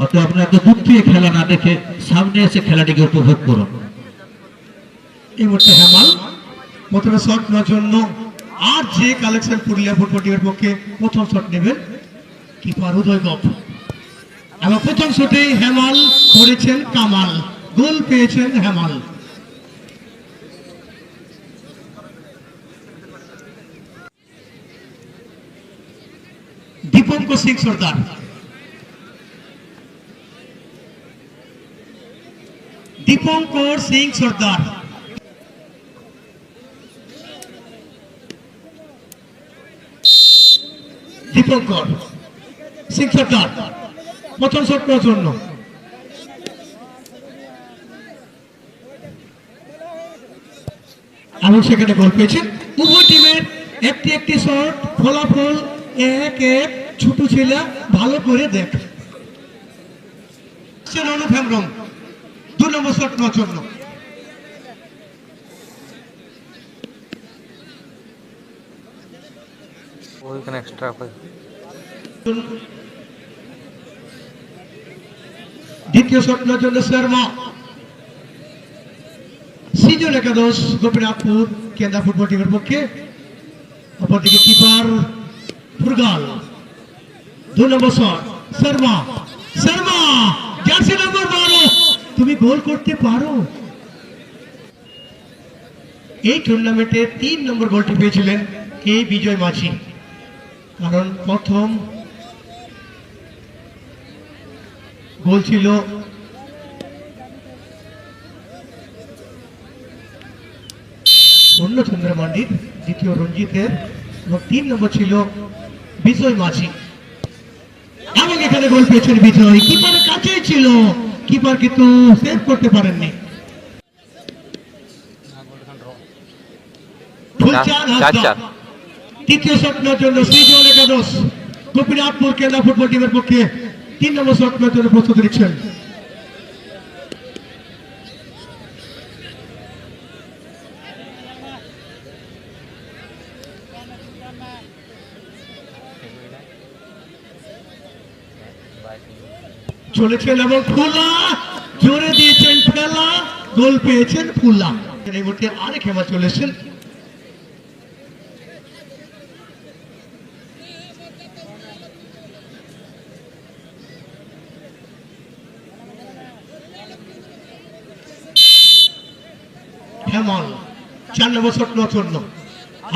অতএব আপনারা তো দূর থেকে খেলা না দেখে সামনে এসে খেলাটিকে উপভোগ করুন। এই মুহূর্তে হেমাল প্রথমে শট নেওয়ার জন্য আর যে কালেকশন পুরুলিয়া ফুটবল টিমের পক্ষে প্রথম শট নেবেন কিপার উদয় গপ, এবং প্রথম শটেই হেমাল করেছেন কামাল, গোল পেয়েছেন হেমাল। দীপঙ্কর সিং সর্দার, দীপঙ্কর সিং সর্দার দীপঙ্কর সিং সর্দার প্রথম শট নেওয়ার জন্য এবং সেখানে গোল পেয়েছেন। উভয় টিমের একটি একটি শট, ফলাফল 1-1। ছোট ছেলে ভালো করে দেখ অনুপ হেমব্রম 2 নম্বর শট নেওয়ার জন্য। ওইখানে এক্সট্রা দ্বিতীয় শট নেওয়ার জন্য শর্মা, সৃজন একাদশ গোপীনাথপুর কেন্দ্রা ফুটবল টিমের পক্ষে। অপরদিকে কিপার ফুরগাল, 2 নম্বর শট শর্মা, শর্মা জার্সি নম্বর 12, তুমি গোল করতে পারো। এই টুর্নামেন্টে 3 নম্বর গোলটি পেয়েছিলেন এই বিজয় মাঝি, কারণ প্রথম গোল ছিল পূর্ণচন্দ্র মান্ডির, দ্বিতীয় রঞ্জিতের, এবং 3 নম্বর ছিল বিজয় মাঝি। এবং এখানে গোল পেয়েছেন বিজয়, কিপারের কাছেই ছিল, কিপার কিন্তু সেভ করতে পারেননি। তৃতীয় শট নেওয়ার জন্য সৃজন একাদশ গোপীনাথপুর কেন্দ্রা ফুটবল টিমের পক্ষে 3 নম্বর শট নেওয়ার জন্য প্রস্তুত নিচ্ছেন। চলেছেন এবং ফুলা জোরে দিয়েছেন, ফেলা, গোল পেয়েছেন ফুলা। এই মুহূর্তে আরেক হেমা চলেছেন। হেমল 4 নম্বর শট নেওয়ার জন্য।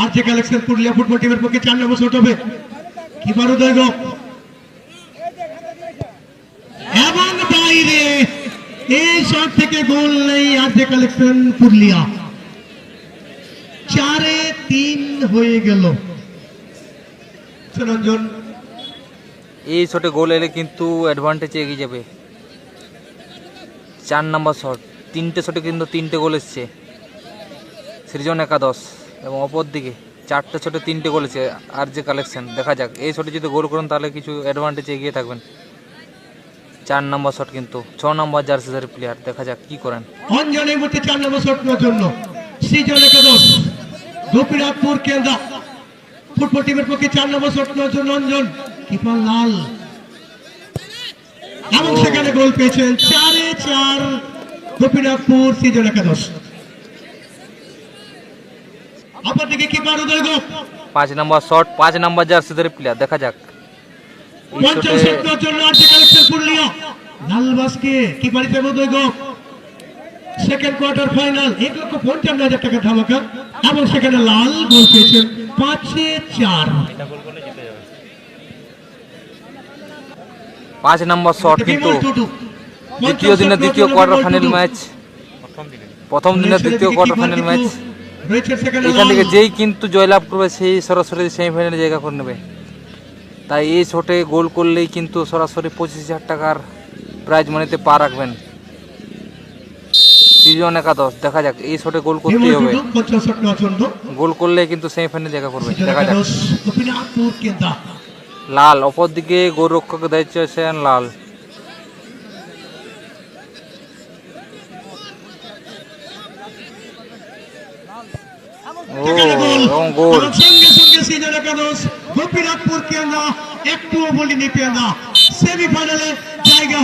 আর যে কালেকশন পুরুলিয়া ফুটবল টিমের পক্ষে 4 নম্বর শট হবে কিপার উদয় গপ, এবং বাইরে। এই শট থেকে গোল নেই। আর যে কালেকশন পুরুলিয়া 4-3 হয়ে গেল। রঞ্জন, এই শটে গোল এলে কিন্তু অ্যাডভান্টেজে এগিয়ে যাবে। 4 নম্বর শট, 3টে শটে কিন্তু 3টে গোল এসছে সৃজন একাদশ, এবং অপর দিকে 4টে শটে 3টে গোল এসছে আর যে কালেকশন। দেখা যাক এই শটে যদি গোল করেন তাহলে কিছু অ্যাডভান্টেজে এগিয়ে থাকবেন। 4 নম্বর শট কিন্তু 6 নম্বর জার্সিধারী প্লেয়ার, দেখা যাক কি করেন। অঞ্জনের মধ্যে 4 নম্বর শট নেওয়ার জন্য সৃজন একাদশ গোপীনাথপুর কেন্দ্রা ফুটবল টিমের পক্ষে 4 নম্বর শট নেওয়ার জন্য অঞ্জন, কিপার লাল, এবং সেখানে গোল পেয়েছেন। 4-4 গোপীনাথপুর সৃজন একাদশ। অপরদিকে কিপার উদয় গপ 5 নম্বর শট, 5 নম্বর জার্সিধারী প্লেয়ার, দেখা যাক। পঞ্চম শট নেওয়ার জন্য আর যে কালেকশন পুরুলিয়া লালবাসকে কিপার হিসেবে উদয় গপ। সেকেন্ড কোয়ার্টার ফাইনাল 1,55,000 টাকা ধামাকা, এবং সেখানে লাল গোল পেয়েছেন। 5-4 5 নম্বর শট কিন্তু দ্বিতীয় দিনের দ্বিতীয় কোয়ার্টার ফাইনাল ম্যাচ, প্রথম দিনের দ্বিতীয় কোয়ার্টার ফাইনাল ম্যাচ। এখান থেকে যেই কিন্তু জয়লাভ করবে সেই সরাসরি সেমিফাইনালে জায়গা করে নেবে। তাই এই শটে গোল করলেই কিন্তু সরাসরি 25,000 টাকার প্রাইজ মানিতে পা রাখবেন সৃজন একাদশ। দেখা যাক এই শটে গোল করতেই হবে, গোল করলে কিন্তু সেমিফাইনালে জায়গা করবে। দেখা যাক। লাল, অপর দিকে গোলরক্ষক দায়িত্ব আছেন লাল। সঙ্গে সঙ্গে সৃজন একাদশ গোপীনাথপুর কেন্দ্রা একটুও বলিনি পেন্দা, সেমিফাইনালে জায়গা